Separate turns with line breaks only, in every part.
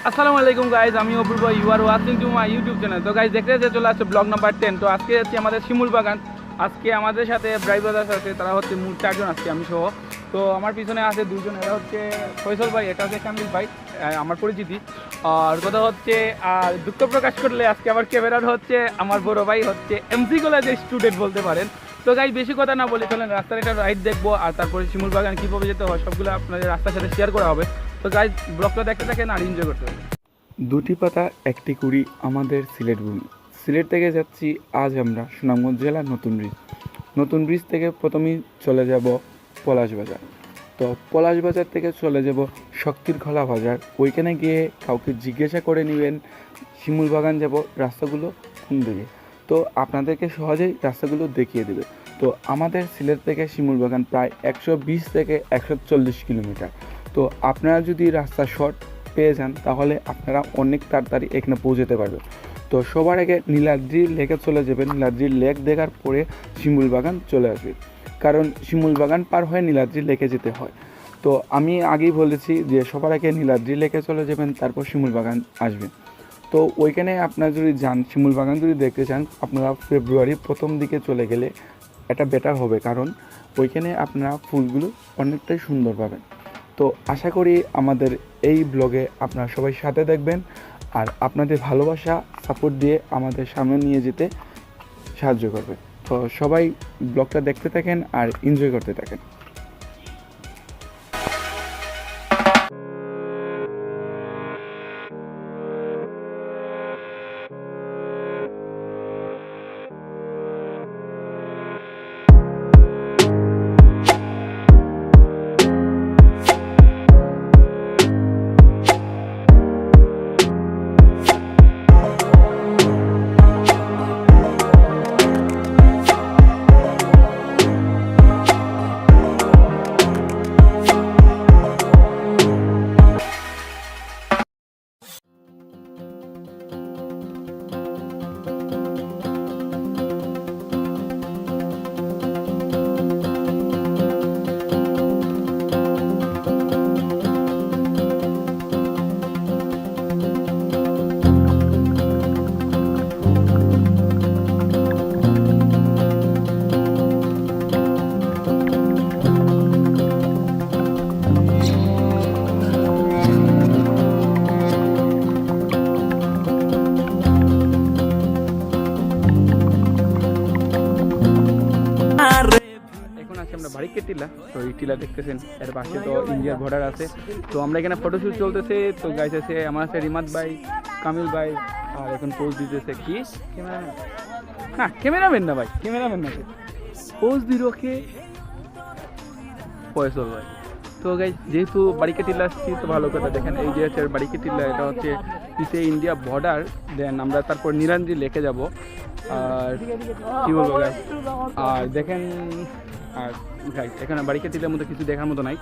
আসসালামু আলাইকুম গাইজ, আমি Apurba. You are watching to my YouTube channel. তো গাইজ দেখতে যে চলে আসছে ব্লগ নাম্বার 10। তো আজকে হচ্ছে আমাদের শিমুল বাগান। আজকে আমাদের সাথে ব্রাই ব্রাদার্স আছে, তারা হচ্ছে মোট 4 জন আসছে, আমি সহ। তো আমার পিছনে আছে 2 জন, এরা হচ্ছে ফয়সল ভাই, এটা হচ্ছে কামিল ভাই, আমার পরিচিতি। আর কথা হচ্ছে, আর দুঃখ প্রকাশ করলে আজকে আমার ক্যামেরার হচ্ছে আমার বড় ভাই, হচ্ছে এমসি কলেজের স্টুডেন্ট বলতে পারেন। তো গাইজ বেশি কথা না বলে চলেন রাস্তার একটা রাইড দেখবো, আর তারপরে শিমুল বাগান কীভাবে যেতে হয় সবগুলো আপনাদের রাস্তার সাথে শেয়ার করা হবে। তো গাইজ ব্লগটা দেখতে থাকেন আর এনজয় করতে হবে।
দুটি পাতা একটি কুড়ি আমাদের সিলেট ভূমি। সিলেট থেকে যাচ্ছি আজ আমরা সুনামগঞ্জ জেলার নতুন ব্রিজ। নতুন ব্রিজ থেকে প্রথমেই চলে যাব পলাশ বাজার। তো পলাশ বাজার থেকে চলে যাব শক্তির খোলা বাজার। ওইখানে গিয়ে কাউকে জিজ্ঞাসা করে নেবেন শিমুল বাগান যাব রাস্তাগুলো কোন দিকে। তো আপনাদেরকে সহজেই রাস্তাগুলো দেখিয়ে দেবে। তো আমাদের সিলেট থেকে শিমুল বাগান প্রায় 120 থেকে 140 কিলোমিটার। তো আপনারা যদি রাস্তা শর্ট পেয়ে যান তাহলে আপনারা অনেক তাড়াতাড়ি এখানে পৌঁছতে পারবেন। তো সবার আগে নীলাদ্রি লেকে চলে যাবেন। নীলাদ্রি লেক দেখার পরে শিমুল বাগান চলে আসবে, কারণ শিমুল বাগান পার হয়ে নীলাদ্রি লেকে যেতে হয়। তো আমি আগেই বলেছি যে সবার আগে নীলাদ্রি লেকে চলে যাবেন, তারপর শিমুল বাগান আসবেন। তো ওইখানে আপনারা যদি যান, শিমুল বাগান যদি দেখতে চান, আপনারা ফেব্রুয়ারির প্রথম দিকে চলে গেলে এটা বেটার হবে, কারণ ওইখানে আপনারা ফুলগুলো অনেকটাই সুন্দর পাবেন। তো আশা করি আমাদের এই ব্লগে আপনারা সবাই সাথে দেখবেন, আর আপনাদের ভালোবাসা সাপোর্ট দিয়ে আমাদের সামনে নিয়ে যেতে সাহায্য করবে। তো সবাই ব্লগটা দেখতে থাকেন আর এনজয় করতে থাকেন।
এখন আছি আমরা বাড়িকে টিলা। তো এই টিলা দেখতেছেন, এর পাশে তো ইন্ডিয়ার বর্ডার আছে। তো আমরা এখানে ফটোশ্যুট চলতেছে। তো গাইস আছে, আমার আছে রিমাদ ভাই, কামিল ভাই, আর এখন পোজ দিতেছে কি ক্যামেরাম্যান, না ক্যামেরাম্যান না ভাই, ক্যামেরাম্যান না, পোজ দিল কে ফয়সল ভাই। তো গাইস যেহেতু বাড়িকে টিলা আসছি, তো ভালো কথা দেখেন, এই যে হচ্ছে বাড়িকে টিলা, এটা হচ্ছে পিছিয়ে ইন্ডিয়া বর্ডার। দেন আমরা তারপর নিরান্দ্রি লেকে যাব। আর কি বলবো গাইস, আর দেখেন, আর গাইস এখানে বাড়িকে টিলার মধ্যে কিছু দেখার মতো নাই।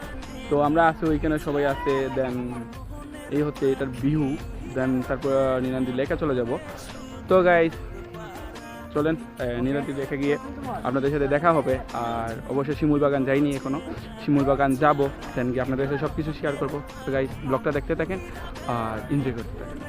তো আমরা আছি ওইখানে, সবাই আছে। দেন এই হচ্ছে এটার ভিউ। দেন তারপর নিরান্দ্রি লেকে চলে যাব। তো গাইস চলেন নীলাদ্রি লেকে গিয়ে আপনাদের সাথে দেখা হবে। আর অবশ্যই শিমুল বাগান যাইনি এখনও, শিমুল বাগান যাবো, দেন গিয়ে আপনাদের সাথে সব কিছু শেয়ার করবো। তো গাইস ব্লগটা দেখতে থাকেন আর এনজয় করতে থাকেন।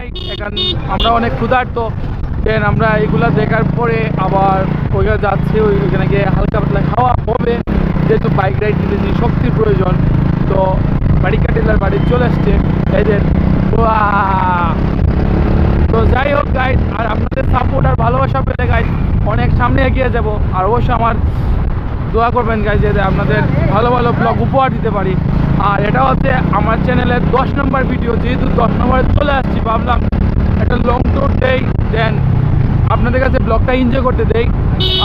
এখন আমরা অনেক ক্ষুধার্ত, দেন আমরা এগুলা দেখার পরে আবার ওইখানে যাচ্ছি, ওইখানে গিয়ে হালকা পাতলা খাওয়া হবে, যেহেতু বাইক রাইড দিতে শক্তির প্রয়োজন। তো বারিকা টিল্লার বাড়ি চলে আসছে এদের। তো যাই হোক গাইড, আর আপনাদের সাপোর্ট আর ভালোবাসা পেলে গাইড অনেক সামনে এগিয়ে যাব। আর অবশ্যই আমার দোয়া করবেন গাইজ, যাতে আপনাদের ভালো ভালো ব্লগ উপহার দিতে পারি। আর এটা হচ্ছে আমার চ্যানেলের 10 নম্বর ভিডিও, যেহেতু 10 নম্বরে চলে আসছি, ভাবলাম একটা লং ট্যুর দেই, দেন আপনাদের কাছে ব্লগটা এনজয় করতে দেই।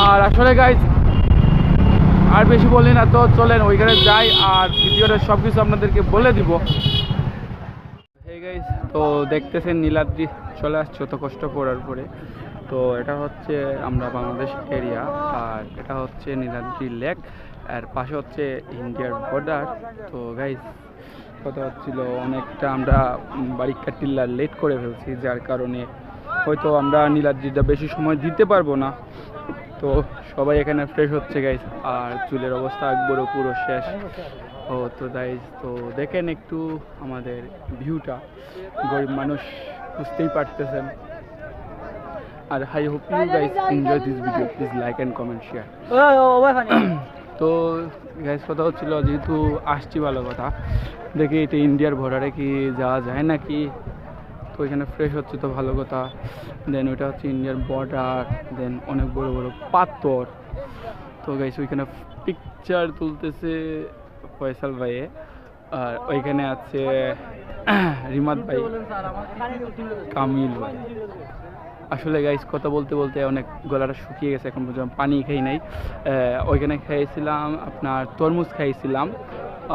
আর আসলে গাইজ আর বেশি বলি না, তো চলেন ওইখানে যাই আর ভিডিওটা সব কিছু আপনাদেরকে বলে দিব। হে গাইজ, তো দেখতেছেন নীলাদ্রি চলে আসছে অত কষ্ট করার পরে। তো এটা হচ্ছে আমরা বাংলাদেশ এরিয়া, আর এটা হচ্ছে নীলাদ্রি লেক, আর পাশে হচ্ছে ইন্ডিয়ার বর্ডার। তো গাইজ কথা হচ্ছিল অনেকটা আমরা বারিকা টিল্লা লেট করে ফেলছি, যার কারণে হয়তো আমরা নীলাদ্রিটা বেশি সময় দিতে পারবো না। তো সবাই এখানে ফ্রেশ হচ্ছে গাইজ, আর চুলের অবস্থা একবারও পুরো শেষ। ও তো গাইজ, তো দেখেন একটু আমাদের ভিউটা, গরিব মানুষ বুঝতেই পারতেছেন। আর I hope you guys enjoy this video, please like and comment share. তো গাইজ কথা হচ্ছিল, যেহেতু আসছি ভালো কথা, দেখি এটা ইন্ডিয়ার বর্ডারে কি যাওয়া যায় নাকি। তো এখানে ফ্রেশ হচ্ছে তো ভালো কথা। দেন ওইটা হচ্ছে ইন্ডিয়ার বর্ডার, দেন অনেক বড় বড় পাথর। তো গাইজ ওইখানে পিকচার তুলতেছে ফয়সাল ভাইয়ে, আর ওইখানে আছে রিমাদ ভাই, কামিল ভাই। আসলে গাইজ কথা বলতে বলতে অনেক গলাটা শুকিয়ে গেছে, এখন পর্যন্ত পানি খাই নাই। ওইখানে খাইছিলাম আপনার তরমুজ খাইছিলাম,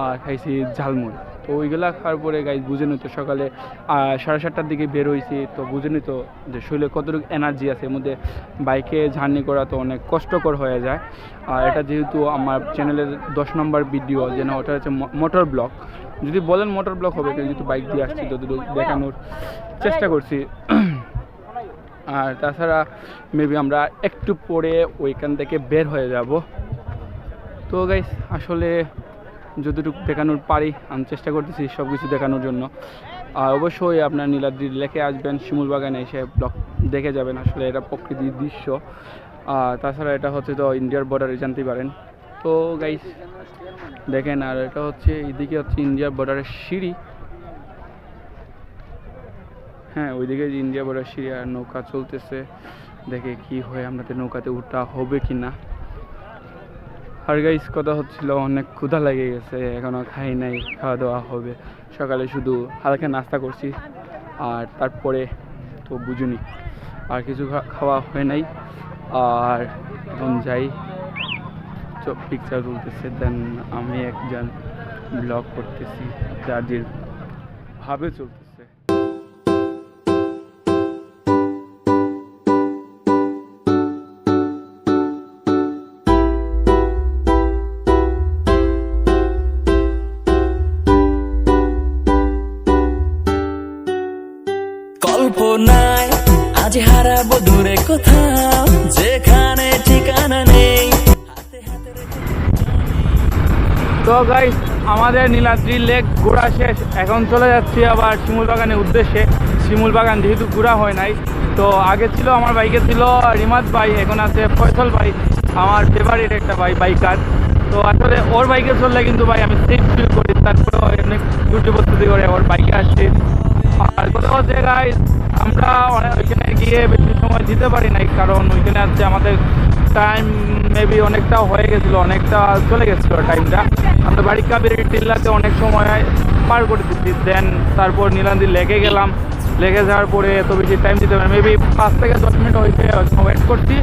আর খাইছি ঝালমুড়ি। তো ওইগুলা খাওয়ার পরে গাইজ বুঝেনি তো সকালে 7:30টার দিকে বের হয়েছি, তো বুঝেনি তো যে শরীরে কতটুকু এনার্জি আছে। এর মধ্যে বাইকে জার্নি করা তো অনেক কষ্টকর হয়ে যায়। আর এটা যেহেতু আমার চ্যানেলের 10 নম্বর ভিডিও, যেন ওটা হচ্ছে মোটর ব্লগ, যদি বলেন মোটর ব্লগ হবে, যেহেতু বাইক দিয়ে আসছি যতটুকু দেখানোর চেষ্টা করছি। আর তাছাড়া মেবি আমরা একটু পরে ওইখান থেকে বের হয়ে যাব। তো গাইস আসলে যতটুকু দেখানোর পারি আমি চেষ্টা করতেছি সব কিছু দেখানোর জন্য। আর অবশ্যই আপনার নীলাদ্রির লেকে আসবেন, শিমুল বাগানে এসে ব্লগ দেখে যাবেন। আসলে এটা প্রকৃতির দৃশ্য। আর তাছাড়া এটা হচ্ছে তো ইন্ডিয়ার বর্ডারে জানতে পারেন। তো গাইস দেখেন, আর এটা হচ্ছে এইদিকে হচ্ছে ইন্ডিয়ার বর্ডারের সিঁড়ি। হ্যাঁ, ওইদিকে ইন্ডিয়া বর্ডার সিঁড়ি, আর নৌকা চলতেছে। দেখে কি হয়, আমাদের নৌকাতে উঠা হবে কি না। আর গাইস কথা হচ্ছিল অনেক ক্ষুধা লেগে গেছে, এখনও খাই নাই, খাওয়া দাওয়া হবে। সকালে শুধু হালকা নাস্তা করছি, আর তারপরে তো বুঝুনি আর কিছু খাওয়া হয় নাই। আর এখন যাই, পিকচার তুলতেছে, দেন আমি একজন ব্লগ করতেছি, যার যে ভাবে চলতেছে।
কল্পনায় আজ হারাবো দূরে কোথাও, যেখানে ঠিকানা নেই।
তো গাইস আমাদের নীলাদ্রি লেক ঘোরা শেষ, এখন চলে যাচ্ছি আবার শিমুল বাগানের উদ্দেশ্যে। শিমুল বাগান যেহেতু ঘোরা হয় নাই, তো আগে ছিল আমার বাইকে ছিল রিমাদ ভাই, এখন আছে ফয়সল ভাই, আমার ফেভারিট একটা ভাই বাইকার। তো আসলে ওর বাইকে চললে কিন্তু ভাই আমি সেফ ফিল করি, তারপরে অনেক দুটি প্রস্তুতি করে ওর বাইকে আসছি। আর কথা হচ্ছে গাইস, আমরা ওইখানে গিয়ে বেশি সময় দিতে পারি নাই, কারণ ওইখানে আছে আমাদের টাইম মেবি অনেকটা হয়ে গেছিলো, অনেকটা চলে গেছিলো টাইমটা। আমরা বারিকা টিল্লাতে অনেক সময় পার করে দিচ্ছি। দেন তারপর নীলাদ্রি লেকে গেলাম, লেগে যাওয়ার পরে এত বেশি টাইম দিতে পারি, মেবি 5 থেকে 10 মিনিট হয়েছে ওয়েট করছি।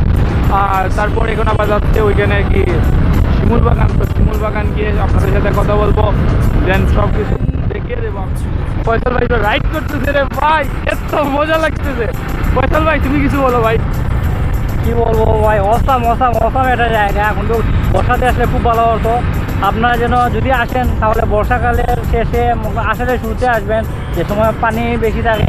আর তারপর এখন আবার যাচ্ছে ওইখানে কি শিমুল বাগান। তো শিমুল বাগান গিয়ে আপনাদের সাথে কথা বলবো, দেন সব কিছু দেখিয়ে দেবো। ফয়সাল ভাই তো রাইড করতেছে রে ভাই, এত মজা লাগতেছে। ফয়সাল ভাই তুমি কিছু বলো ভাই।
কি বলবো ভাই, অসাম একটা জায়গা। এখন তো বর্ষাতে আসলে খুব ভালো হতো। আপনারা যেন যদি আসেন তাহলে বর্ষাকালের শেষে আসলে শুরুতে আসবেন, যে সময় পানি বেশি থাকে,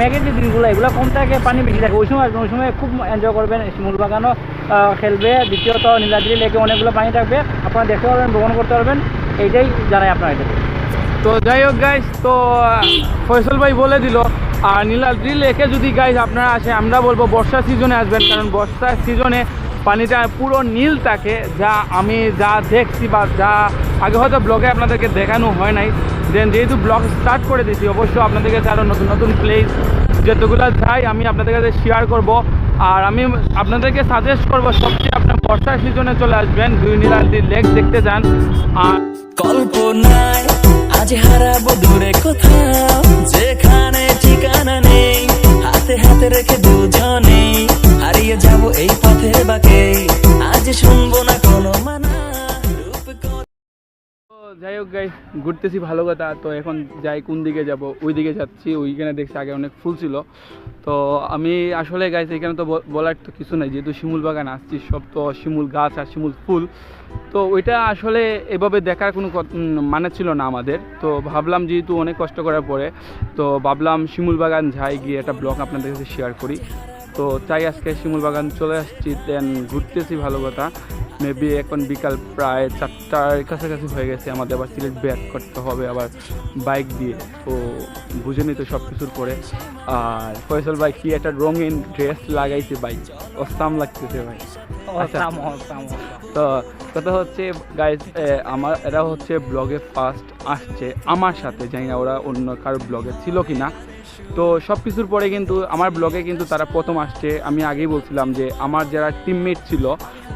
মেঘের যে দিনগুলো এগুলো কম থাকে, পানি বেশি থাকে, ওই সময় আসবেন। ওই সময় খুব এনজয় করবেন, শিমুল বাগানও খেলবে। দ্বিতীয়ত নীলাদ্রি লেকে অনেকগুলো পানি থাকবে, আপনারা দেখতে পারবেন, ভ্রমণ করতে পারবেন। এইটাই জানাই আপনার। এটা
তো যাই হোক গাইজ, তো ফয়সল ভাই বলে দিল। আর নীলাদ্রি লেকে যদি গাইজ আপনারা আসে, আমরা বলবো বর্ষা সিজনে আসবেন, কারণ বর্ষা সিজনে পানিটা পুরো নীল থাকে, যা আমি যা দেখছি বা যা আগে হয়তো ব্লগে আপনাদেরকে দেখানো হয় নাই। দেন যেহেতু ব্লগ স্টার্ট করে দিয়েছি, অবশ্যই আপনাদের কাছে আরও নতুন নতুন প্লেস যেগুলো চাই আমি আপনাদের কাছে শেয়ার করব। আর আমি আপনাদেরকে সাজেস্ট করবো সবচেয়ে আপনার বর্ষা সিজনে চলে আসবেন, দুই নীলাদ্রি লেক দেখতে চান। আর
কল্পনায় আজ হারাবো দূরে কোথাও, যেখানে ঠিকানা নেই, হাতে হাতে রেখে দুজনে হারিয়ে যাব এই পথের বাঁকে। আজ শুনবো না কোনো মানা,
যাই হোক গাই, ঘুরতেছি ভালো কথা। তো এখন যাই, কোন দিকে যাব? ওই দিকে যাচ্ছি। ওইখানে দেখছি আগে অনেক ফুল ছিল। তো আমি আসলে গাইছি এখানে তো বলার তো কিছু নাই, যেহেতু শিমুল বাগান আসছি, সব তো শিমুল গাছ আর শিমুল ফুল। তো ওইটা আসলে এভাবে দেখার কোনো মানে ছিল না আমাদের। তো ভাবলাম যেহেতু অনেক কষ্ট করার পরে, তো ভাবলাম শিমুল বাগান যাই, গিয়ে একটা ব্লগ আপনাদের কাছে শেয়ার করি। তো তাই আজকে শিমুল বাগান চলে আসছি, দেন ঘুরতেছি ভালো কথা। মেবি এখন বিকাল প্রায় 4টার কাছাকাছি হয়ে গেছে, আমাদের আবার সিলেট ব্যাক করতে হবে আবার বাইক দিয়ে। তো বুঝেনি তো সব কিছুর পরে। আর ফয়সল ভাই কি একটা রঙিন ড্রেস লাগাইছে, বাইক অসাম লাগতেছে ভাই। আচ্ছা, তো কথা হচ্ছে গাইজ, এরা হচ্ছে ব্লগে ফার্স্ট আসছে আমার সাথে, জানি না ওরা অন্য কারো ব্লগে ছিল কি না। তো সব কিছুর পরে কিন্তু আমার ব্লগে কিন্তু তারা প্রথম আসছে। আমি আগেই বলছিলাম যে আমার যারা টিমমেট ছিল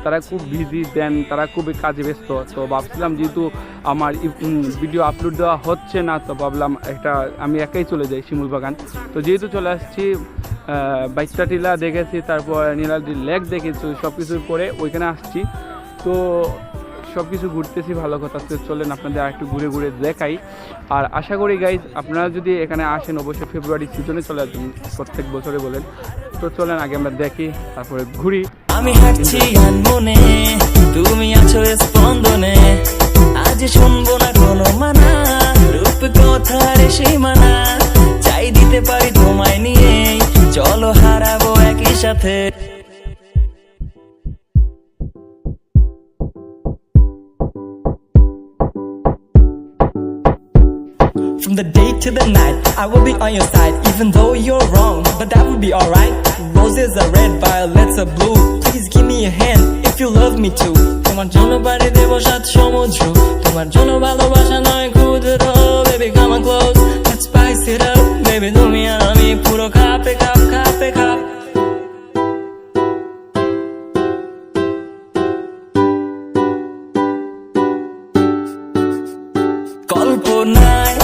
তারা খুব বিজি, দেন তারা খুবই কাজে ব্যস্ত। তো ভাবছিলাম যেহেতু আমার ভিডিও আপলোড দেওয়া হচ্ছে না, তো ভাবলাম আমি একাই চলে যাই শিমুল বাগান। তো যেহেতু চলে আসছি, বাইকটা টিলা দেখেছি, তারপর নীলাদ্রি লেক দেখেছি, সব কিছুর পরে ওইখানে আসছি। তো সব কিছু ঘুরতেছি ভালো কথা। তো চলেন আপনাদের আর একটু ঘুরে ঘুরে দেখাই। আর আশা করি গাইজ আপনারা যদি এখানে আসেন, অবশ্যই ফেব্রুয়ারি সিজনে চলে আসবেন, প্রত্যেক বছরে বলেন। তো চলেন আগে আমরা দেখি, তারপরে ঘুরি।
আমি হাঁটছি মনে, তুমি আছো স্পন্দনে, আজ শুনবো না কোনো মানা, রূপ কথার সেই মানা, চাই দিতে পারি তোমায় নিয়ে, চলো হারাবো একই সাথে। From the day to the night, I will be on your side, even though you're wrong, but that will be alright. Roses are red, violets are blue. Please give me a hand if you love me too. তোমার জন্য পাড়ি দেব 7 সমুদ্র, তোমার জন্য ভালোবাসা নয় ক্ষুদ্র। Baby come on close, let's spice it up. Baby তুমি আর আমি পুরো কাপে কাপ কাপে কাপ। কল্পনায়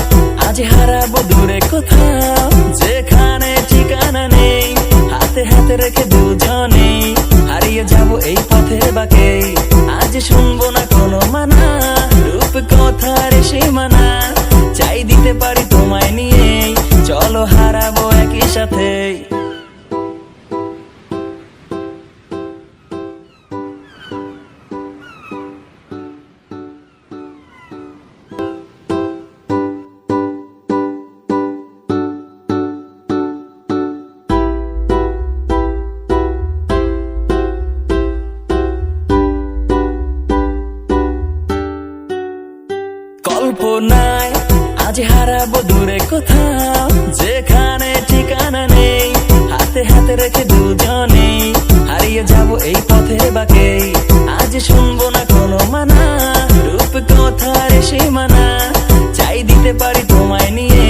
আজ হারাবো দূরে কোথাও, যেখানে ঠিকানা নেই, হাতে হাতে রেখে দুজনে হারিয়ে যাব এই পথের বাঁকে। আজ শুনবো না কোনো মানা, রূপ কথার সেই মানা, চাই দিতে পারি তোমায় নিয়ে, চলো হারাবো একই সাথে। কল্পনায় আজ হারাবো দূরে কোথাও, যেখানে ঠিকানা নেই, হাতে হাতে রেখে দুজনে হারিয়ে যাব এই পথের বাঁকে। আজ শুনবো না কোনো মানা, রূপ কথার সেই মানা, চাই দিতে পারি তোমায় নিয়ে,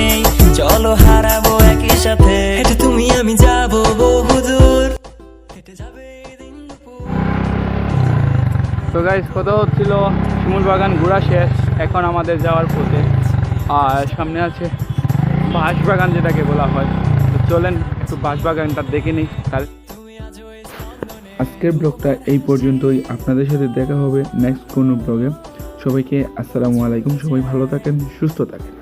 চলো হারাবো একই সাথে। এটা তুমি আমি যাবো বহুদূর, হেঁটে যাবে দিন দুপুর।
তো গাইজ, কথা হচ্ছিল শিমুল বাগান ঘোরা শেষ, এখন আমাদের যাওয়ার পথে। আর সামনে আছে বাঁশবাগান, যেটাকে বলা হয়। তো চলেন একটু বাঁশবাগানটা দেখে নিই।
আজকের ব্লগটা এই পর্যন্তই। আপনাদের সাথে দেখা হবে নেক্সট কোনো ব্লগে। সবাইকে আসসালামু আলাইকুম। সবাই ভালো থাকেন, সুস্থ থাকেন।